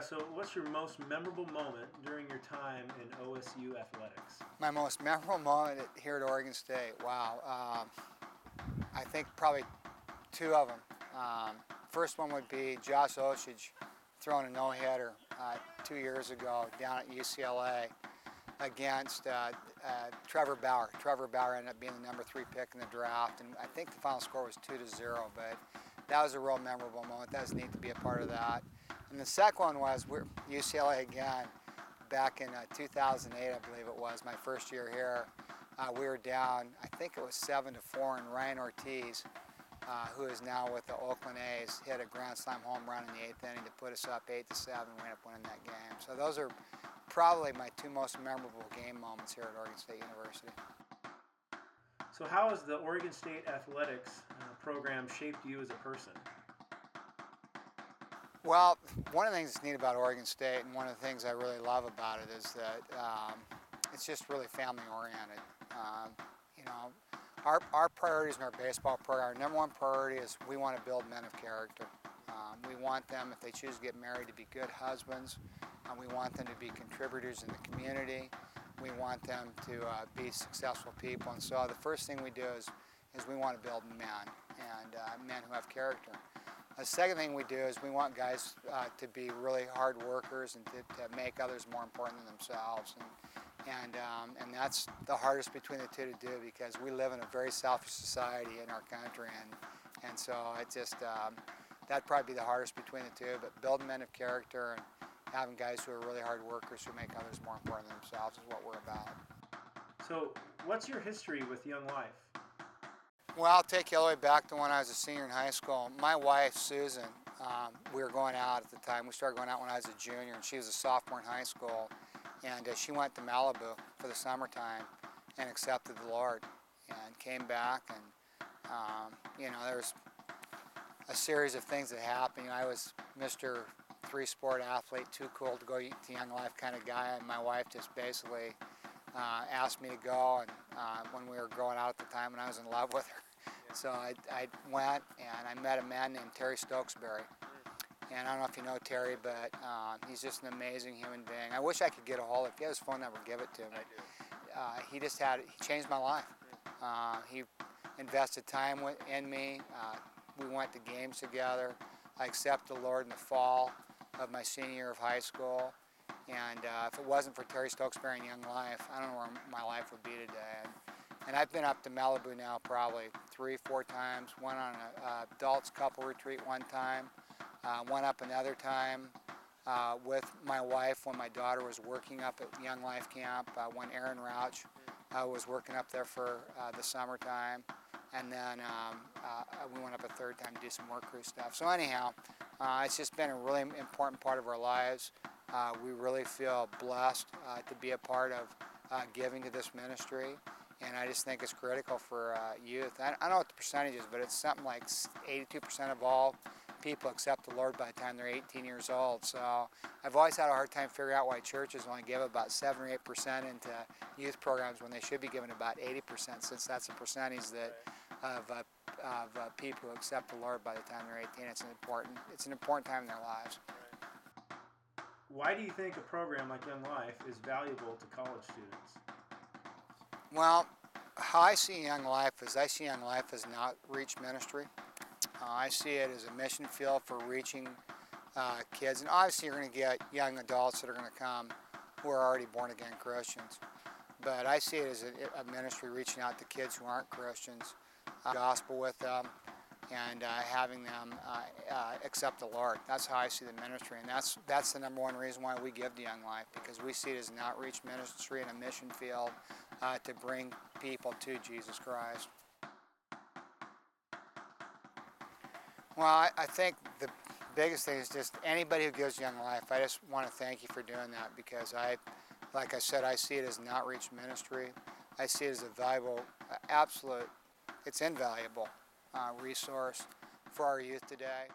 So, what's your most memorable moment during your time in OSU athletics? My most memorable moment here at Oregon State, wow. I think probably two of them. First one would be Josh Osage throwing a no-hitter 2 years ago down at UCLA against Trevor Bauer. Trevor Bauer ended up being the number 3 pick in the draft, and I think the final score was 2-0, but that was a real memorable moment. That was neat to be a part of that. And the second one was UCLA again, back in 2008, I believe it was, my first year here. We were down, I think it was 7-4, and Ryan Ortiz, who is now with the Oakland A's, hit a grand slam home run in the 8th inning to put us up 8-7. We ended up winning that game. So those are probably my two most memorable game moments here at Oregon State University. So, how has the Oregon State athletics program shaped you as a person? Well, one of the things that's neat about Oregon State, and one of the things I really love about it, is that it's just really family oriented. You know, our priorities in our baseball program, our number one priority is we want to build men of character. We want them, if they choose to get married, to be good husbands. We want them to be contributors in the community. We want them to be successful people. And so the first thing we do is we want to build men, and men who have character. The second thing we do is we want guys to be really hard workers and to make others more important than themselves. And that's the hardest between the two to do, because we live in a very selfish society in our country. And so it just, that'd probably be the hardest between the two. But building men of character and having guys who are really hard workers who make others more important than themselves is what we're about. So, what's your history with Young Life? Well, I'll take you all the way back to when I was a senior in high school. My wife, Susan, we were going out at the time. We started going out when I was a junior, and she was a sophomore in high school. And she went to Malibu for the summertime and accepted the Lord and came back. And, there was a series of things that happened. I was Mr. 3-sport athlete, too cool to go to Young Life kind of guy, and my wife just basically asked me to go, and when we were growing out at the time, and I was in love with her. So I went, and I met a man named Terry Stokesbury. And I don't know if you know Terry, but he's just an amazing human being. I wish I could get a hold of him. If you have his phone number, give it to me. He changed my life. He invested time in me. We went to games together. I accepted the Lord in the fall of my senior year of high school. And if it wasn't for Terry Stokesbury and Young Life, I don't know where my life would be today. And I've been up to Malibu now probably 3-4 times. Went on an adults couple retreat one time. Went up another time with my wife when my daughter was working up at Young Life Camp, when Aaron Rauch was working up there for the summertime. And then we went up a third time to do some work crew stuff. So anyhow, it's just been a really important part of our lives. We really feel blessed to be a part of giving to this ministry. And I just think it's critical for youth. I don't know what the percentage is, but it's something like 82% of all people accept the Lord by the time they're 18 years old. So I've always had a hard time figuring out why churches only give about 7 or 8% into youth programs when they should be giving about 80%, since that's a percentage of people who accept the Lord by the time they're 18. It's an important time in their lives. Why do you think a program like Young Life is valuable to college students? Well, how I see Young Life is an outreach ministry. I see it as a mission field for reaching kids. And obviously you're going to get young adults that are going to come who are already born-again Christians. But I see it as a ministry reaching out to kids who aren't Christians, the gospel with them, and having them accept the Lord. That's how I see the ministry, and that's the number one reason why we give to Young Life, because we see it as an outreach ministry and a mission field to bring people to Jesus Christ. Well, I think the biggest thing is just anybody who gives Young Life, I just want to thank you for doing that, because like I said, I see it as an outreach ministry. I see it as a valuable, it's invaluable resource for our youth today.